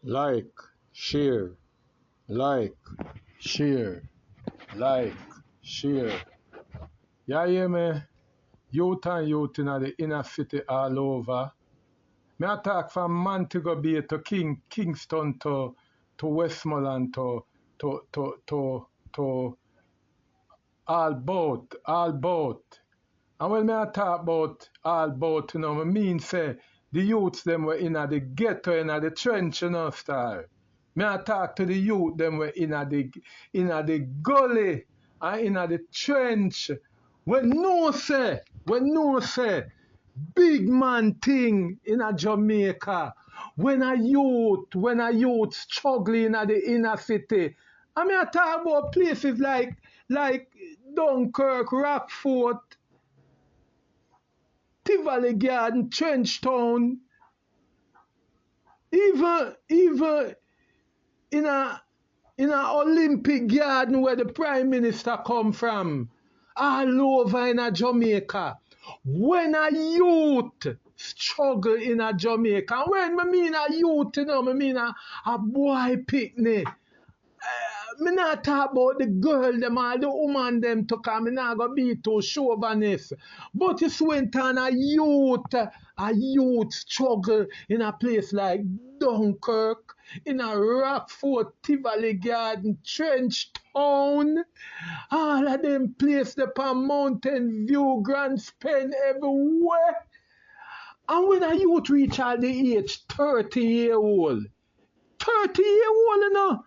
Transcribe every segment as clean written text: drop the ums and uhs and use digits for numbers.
like, share, like, share, like, share. You hear me? Youth and youth in the inner city all over. Me attack from Montego Bay to Kingston to Westmoreland to all boat. And when me I talk about all boat, I mean say the youths them were in the ghetto, in the trench, style. Me I talk to the youth them were in the gully and in the trench. When no say, big man thing in a Jamaica. When a youth struggling in the inner city. I mean I talk about places like Dunkirk, Rockfort, Tivoli Garden, Trenchtown, even in a Olympic Garden where the Prime Minister come from, all over in a Jamaica. When a youth struggle in a Jamaica, when I mean a youth, I mean a boy picnic. Me not talk about the girl them or the woman them to come. Me not go be too chauvinist. But it's when time a youth struggle in a place like Dunkirk, in a Rockfort, Tivoli Garden, Trenchtown, all of them place upon Mountain View, Grand Spen, everywhere. And when a youth reach all the age 30-year-old, 30-year-old,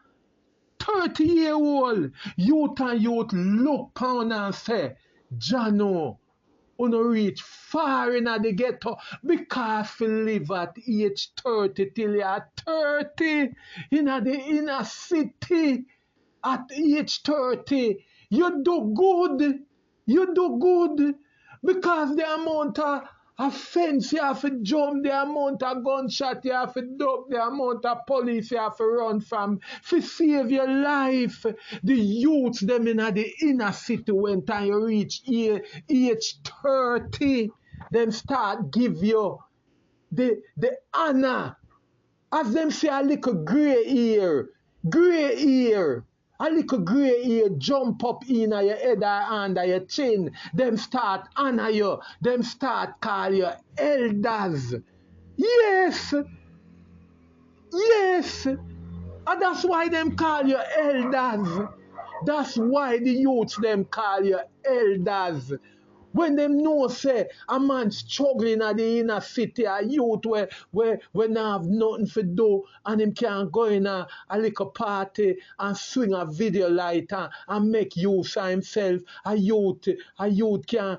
30-year-old, youth and youth look pound and say, Jano, you reach far in the ghetto because you live at age 30 till you are 30 in the inner city at age 30. You do good. You do good because the amount of fence you have to jump, the amount of gunshot you have to duck, the amount of police you have to run from to save your life. The youths them in the inner city when time you reach age 30, them start give you the honor. As them say a little grey hair, a little grey hair jump up in your head or under your chin. Them start honor you. Them start call you elders. Yes. And that's why them call you elders. That's why the youths them call you elders. When them know say a man struggling at the inner city, a youth where not have nothing to do and him can go in a little party and swing a video light and make use of himself. A youth can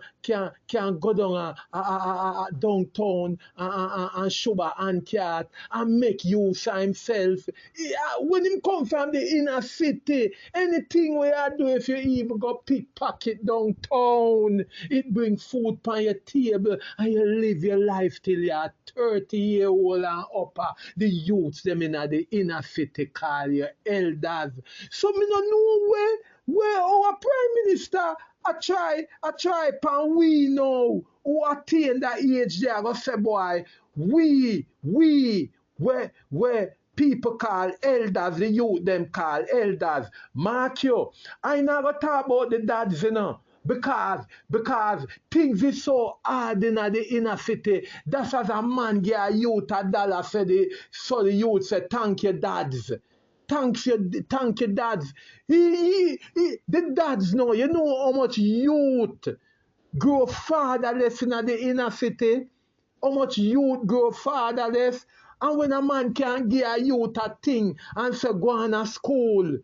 go down a downtown and Shuba and cat and make use of himself. When him come from the inner city, anything where I do if you even go pickpocket downtown, it bring food on your table and you live your life till you're 30-year-old and upper. The youths them in the inner city call you elders. So me no know where our Prime Minister I try pan we know who attain that age there go say boy, we where people call elders, the youth them call elders. Mark you, I never talk about the dads, because things is so hard in the inner city. That's as a man get a youth $1 so the youth say thank you dads. Thank you dads. The dads know, you know how much youth grow fatherless in the inner city? How much youth grow fatherless? And when a man can give a youth a thing and say go on a school,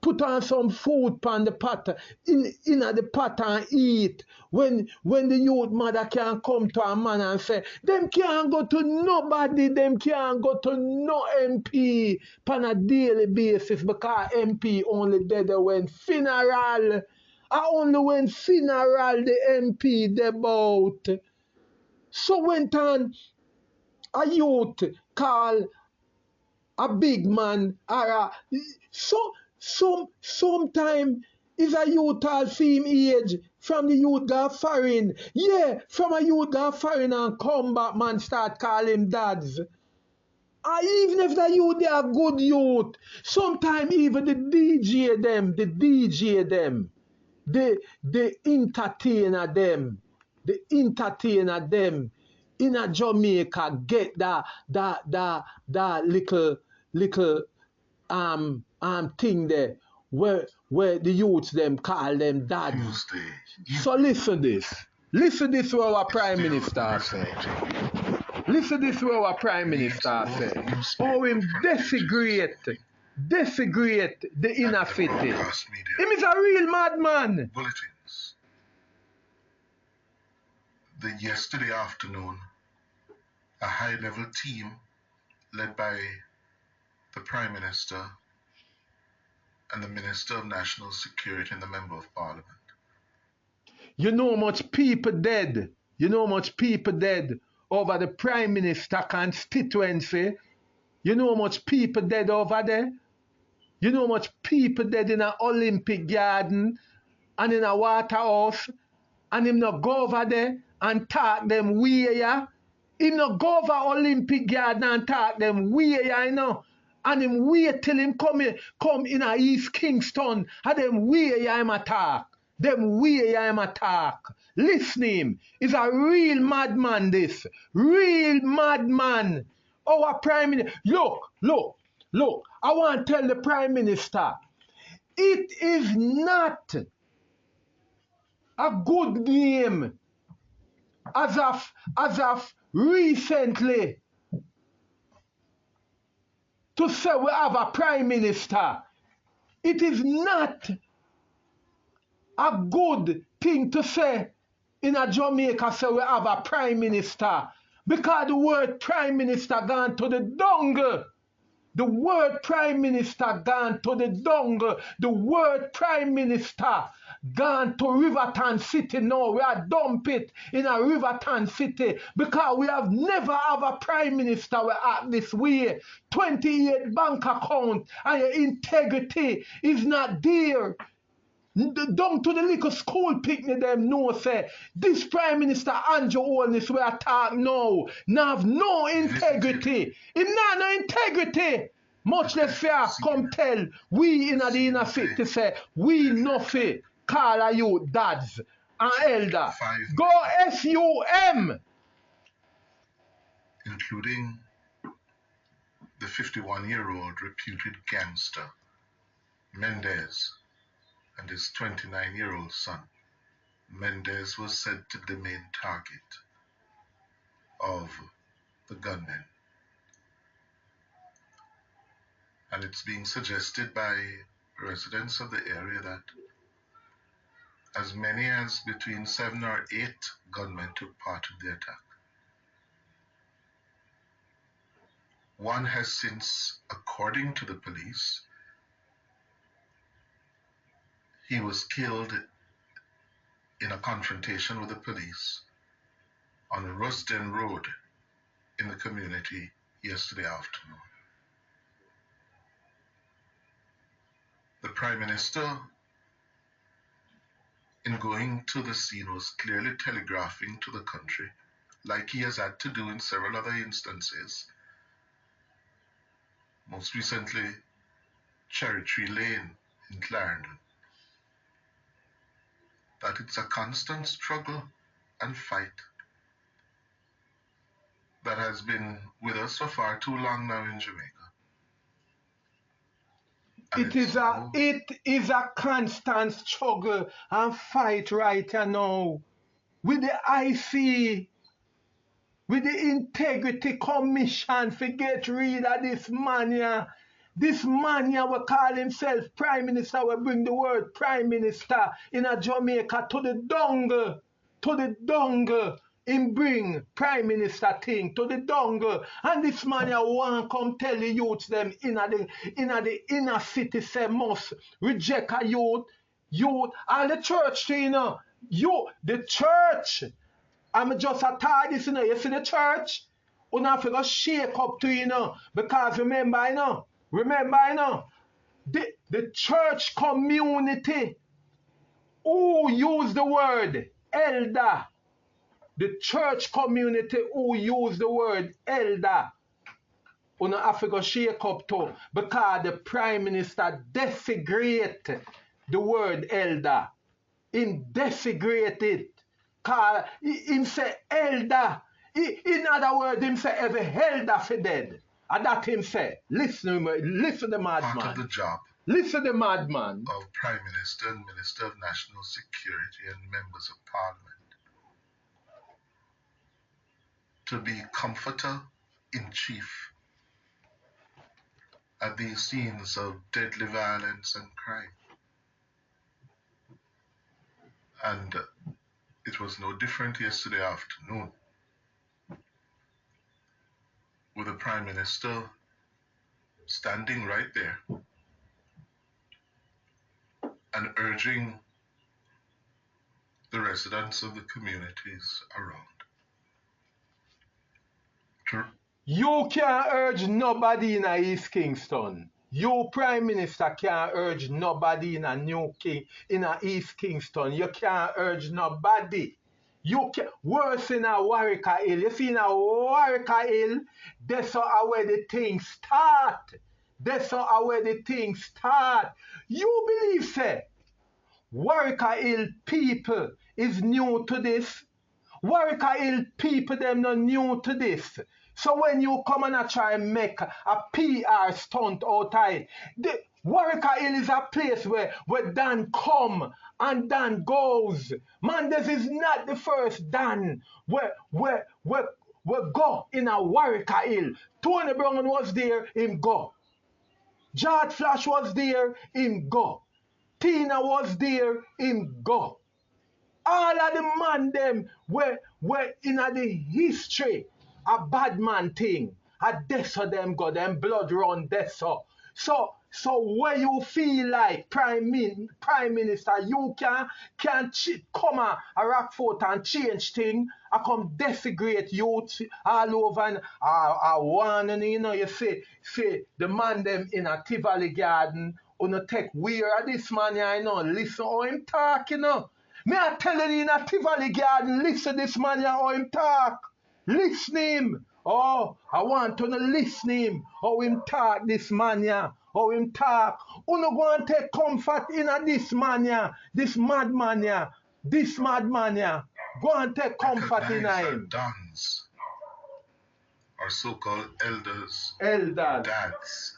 put on some food pan the pot, in the pot and eat. When the youth mother can come to a man and say, them can't go to nobody, them can't go to no MP on a daily basis because MP only dead when funeral. Only when funeral the MP dead. So when time a youth call a big man or a sometime is a youth all same age from the youth go foreign. Yeah, from a youth go foreign and come back man start call him dads. Even if the youth, they are good youth. Sometimes even the DJ them, the entertainer them in a Jamaica get that little thing there where the youths them call them dads. So listen this. Listen this what our Prime Minister said. Listen this what our Prime Minister said. Oh, him desecrate the inner city. Him is a real madman. Bulletins. Yesterday afternoon, a high-level team led by the Prime Minister and the Minister of National Security and the Member of Parliament. You know how much people dead. You know how much people dead over the Prime Minister constituency. You know how much people dead over there. You know how much people dead in an Olympic garden and in a waterhouse. And him not go over there and talk them way ya. Him not go over Olympic garden and talk them way ya, you know. And him wait till him come in a East Kingston. And them way ya him attack. Them way ya him attack. Listen him. He's a real madman this. Real madman. Our Prime Minister. Look. I want to tell the Prime Minister. It is not a good name as of recently to say we have a Prime Minister. It is not a good thing to say in a Jamaica say we have a Prime Minister because the word Prime Minister gone to the dung. The word Prime Minister gone to the dung. The word Prime Minister gone to Riverton City now. We are dump it in a Riverton City because we have never have a Prime Minister we act this way. 28 bank account and your integrity is not there. Down to the little school picnic them know say this Prime Minister Anju Holness we are talking now. Now have no integrity. Him not no integrity. Much less fair come tell we in the inner city say we no fit call a you dads and elder. Go SUM. Including the 51-year-old reputed gangster Mendez and his 29-year-old son. Mendez was said to be the main target of the gunmen. And it's being suggested by residents of the area that as many as between 7 or 8 gunmen took part in the attack. One has since, according to the police, he was killed in a confrontation with the police on Rusden Road in the community yesterday afternoon. The Prime Minister, in going to the scene, was clearly telegraphing to the country, like he has had to do in several other instances, most recently Cherry Tree Lane in Clarendon, that it's a constant struggle and fight that has been with us for far too long now in Jamaica. It is a constant struggle and fight right now with the IC, with the Integrity Commission to get rid of this mania. This mania will call himself Prime Minister, will bring the word Prime Minister in a Jamaica to the dung. Him bring Prime Minister thing to the dung. And this mania want come tell the youths them in the inner city say must reject a youth and the church too, the church. I'm just a tired this, you see the church? You have to go shake up to, because remember, the church community who use the word elder, the church community who use the word elder, Una have to go shake up too, because the Prime Minister desecrate the word elder. Him desecrate it. Cause him say elder. In other words, him say every elder for dead. And that him say. Listen the madman. Part of the job Listen the madman. of Prime Minister and Minister of National Security and members of Parliament to be comforter in chief at these scenes of deadly violence and crime. And it was no different yesterday afternoon, with the Prime Minister standing right there and urging the residents of the communities around to You can't urge nobody in East Kingston. You Prime Minister can't urge nobody in East Kingston. You can't urge nobody. You can worse in a Warwick Hill. You see in a Warwick Hill, that's how where the things start. That's how where the things start. You believe, say, Warwick Hill people is new to this. Warwick Hill people them not new to this. So when you come and try and make a PR stunt out of it, Warwick Hill is a place where Dan come and Dan goes. Man, this is not the first Dan where go in a Warwick Hill. Tony Brown was there, him go. George Flash was there, him go. Tina was there, him go. All of the man them were in the history a bad man thing. A deso them go, them blood run deso. So where you feel like Prime Minister, you can come a Rockfort and change thing. I come desecrate youth all over and I want, you know, you say the man them in a Tivoli garden, on take weird this man, you know, listen how him talk, you know. Me I tell you in a Tivoli garden, listen this man here how him talk. Listen him. Oh, I want to listen him. How him talk this man here. How him talk. Uno go and take comfort in a this man here. This madman here. This madman here. Go and take comfort in him. Dons, or so-called elders, dads,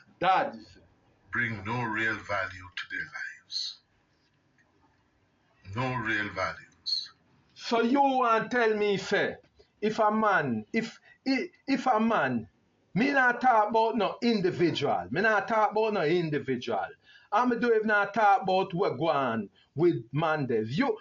bring no real value to their lives. No real values. So you want to tell me, say, if a man, me not talk about no individual. Me not talk about no individual. I'm do if not talk about what go on with Mandez. You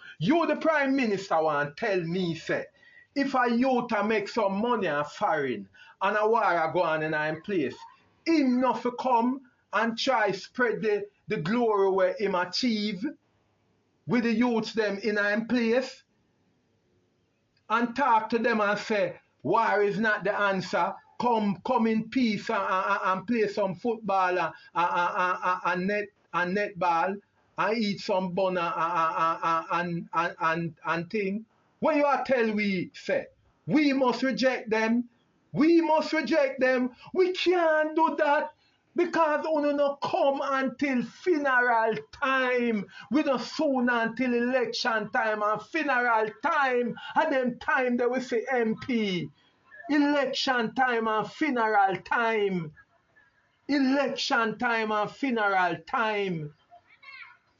the Prime Minister want to tell me, say, if a youth make some money and foreign and a war go on in a place, him not to come and try spread the glory where him achieve with the youths them in a place and talk to them and say, war is not the answer. Come in peace and play some football and netball and eat some bun and thing. When you are tell we say, we must reject them. We must reject them. We can't do that. Because we don't come until funeral time. We don't soon until election time and funeral time. At them time they will say MP. Election time and funeral time. Election time and funeral time.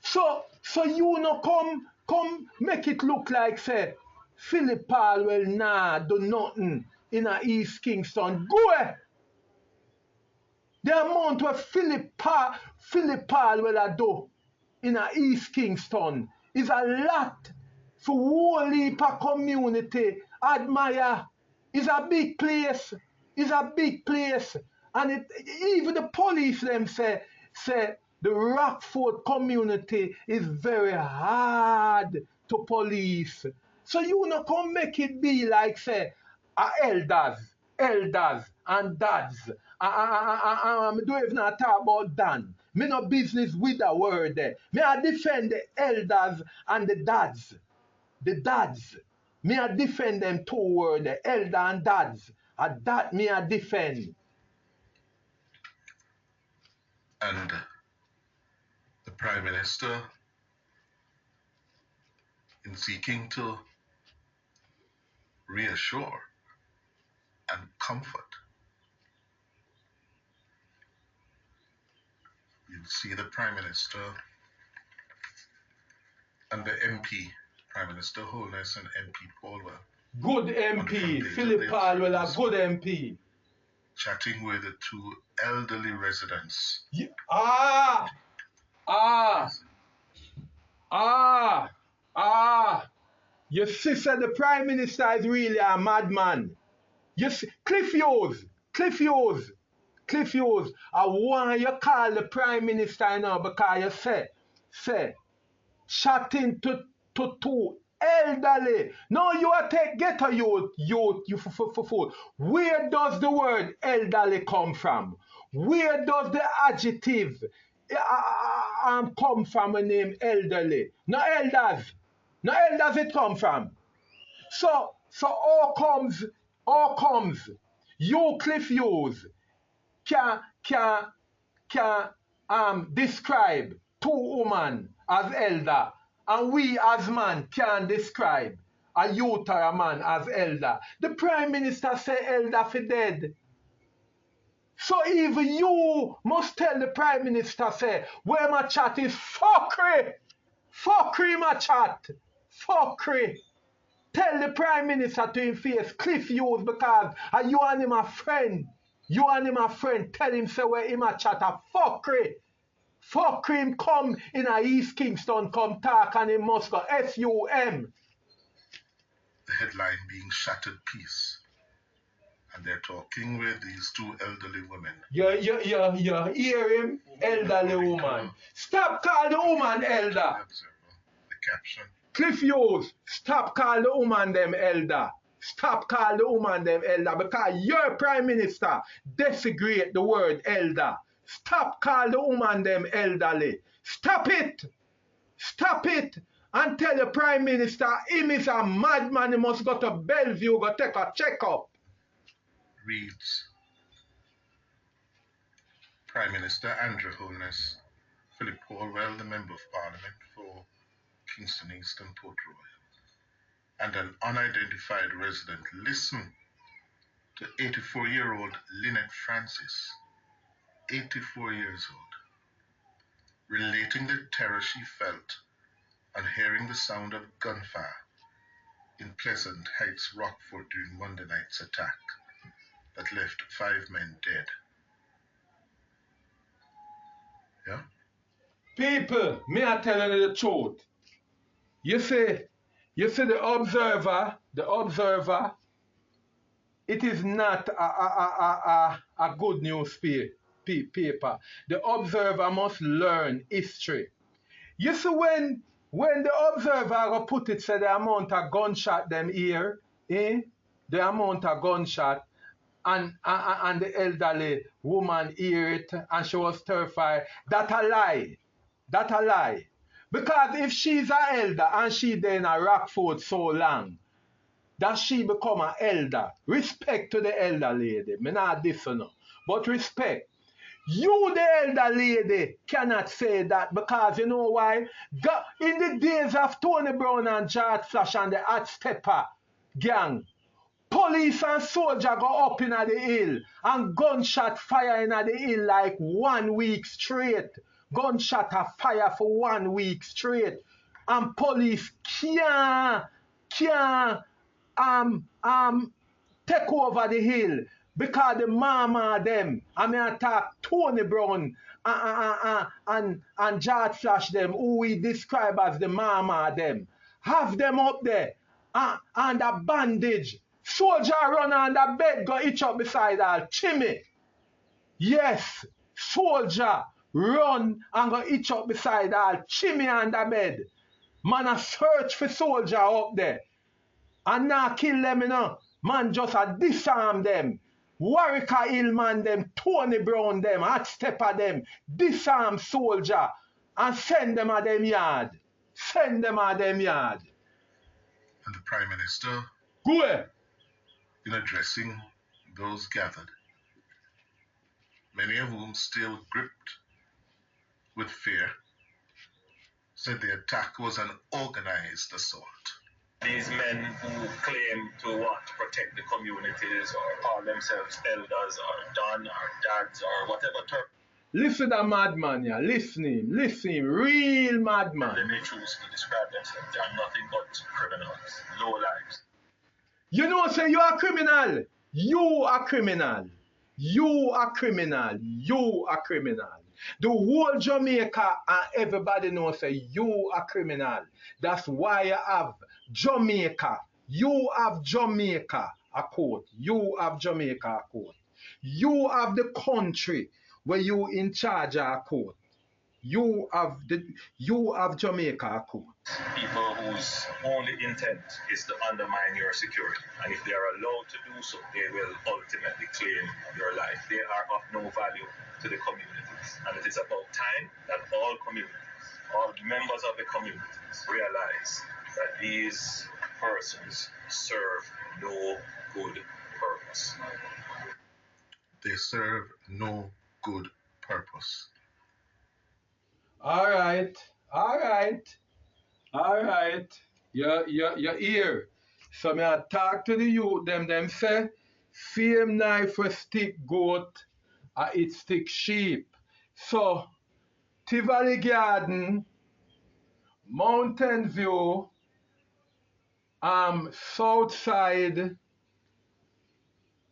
So you no come make it look like say Philip Paul will not do nothing in a East Kingston. Go ahead. The amount of Philip Paul will do in a East Kingston is a lot for whole heap of community admire. It's a big place. It's a big place. And even the police them say the Rockfort community is very hard to police. So you not come make it be like say elders and dads. I don't even talk about Dan. Me no business with a word there. Me I defend the elders and the dads. The dads. Me I defend them two words, the elder and dads. And that me I defend. And the Prime Minister, in seeking to reassure and comfort, you see the Prime Minister and the MP, Prime Minister Holness and MP Paulwell. Good MP, Philip Paulwell, a good MP. Chatting with the two elderly residents. Yeah. Your sister, the Prime Minister, is really a madman. You see, Cliff Hughes, I want you call the Prime Minister now because you say, chatting to two elderly. No, you are take Getto you fool. Where does the word elderly come from? Where does the adjective come from the name elderly? No elders it come from. So all comes you Cliff Hughes can describe two women as elder, and we as man can describe a youth or a man as elder. The Prime Minister say elder for dead. So even you must tell the Prime Minister say where my chat is fuckery. Fuckery my chat. Fuckery. Tell the Prime Minister to him face Cliff Hughes because you and him a friend. You and him a friend. Tell him say where him a chat a fuckery. Fuckery him come in a East Kingston, come talk and him must go SUM. The headline being Shattered Peace. And they're talking with these two elderly women. You hear him? Elderly woman. Stop call the woman elder. The caption. Cliff Hughes, stop call the woman them elder. Stop call the woman them elder because your Prime Minister desecrate the word elder. Stop call the woman them elderly. Stop it. Stop it. And tell the Prime Minister him is a madman. He must go to Bellevue, go take a checkup. Reads Prime Minister Anju Holness, Philip Paulwell, the Member of Parliament for Kingston East and Port Royal, and an unidentified resident listen to 84-year-old Lynette Francis, 84 years old, relating the terror she felt on hearing the sound of gunfire in Pleasant Heights, Rockford during Monday night's attack that left 5 men dead. Yeah? People, me I telling you the truth. You see the observer, it is not a good news paper. The observer must learn history. You see when the observer put it, say the amount of gunshot them here, the amount of gunshot, and the elderly woman hear it and she was terrified. That a lie. That a lie. Because if she's an elder and she there in a Rockford so long, that she become an elder. Respect to the elder lady. Me not this no. But respect. You, the elder lady, cannot say that because you know why? In the days of Tony Brown and George Flash and the Hot Stepper gang, police and soldier go up in the hill and gunshot fire in the hill like 1 week straight. Gunshot a fire for 1 week straight. And police can't take over the hill because the mama them, I mean attack Tony Brown and George Flash them, who we describe as the mama them, have them up there and a bandage. Soldier run on the bed, go itch up beside her chimney. Yes, soldier run and go itch up beside her chimney on the bed. Man a search for soldier up there. And now kill them, you know. Man just a disarm them. Warwick Hillman them, Tony Brown them, Hot Stepper them, disarm soldier and send them at them yard. Send them at them yard. And the Prime Minister, go ahead. In addressing those gathered, many of whom still gripped with fear, said the attack was an organized assault. These men who claim to protect the communities or call themselves elders or Don or dads or whatever term. Listen to that madman, yeah. Listen him, real madman. They may choose to describe themselves. They are nothing but criminals, low lives. You know, say you are criminal. You are criminal. You are criminal. You are criminal. The whole Jamaica and everybody knows say you are criminal. That's why you have Jamaica. You have Jamaica a court. You have Jamaica a court. You have the country where you in charge of a court. You have Jamaica a court. People whose only intent is to undermine your security. And if they are allowed to do so, they will ultimately claim your life. They are of no value to the communities. And it is about time that all communities, all members of the communities realize that these persons serve no good purpose. They serve no good purpose. All right. You're here. So me I talk to the youth, them say, same knife for stick goat, it stick sheep. So, Tivoli Garden, Mountain View, South Side,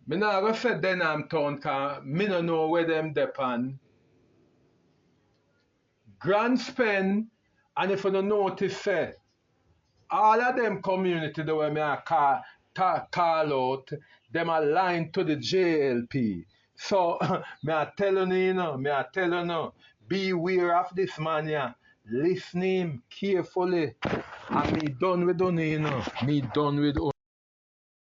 me not gonna say Denham Town, cause me no know where them depend. Grand Spen, and if you don't notice, say, all of them community the way me I call out, them aligned to the JLP. So, me I tell you, beware of this man here. Listen him carefully. And me done with me done with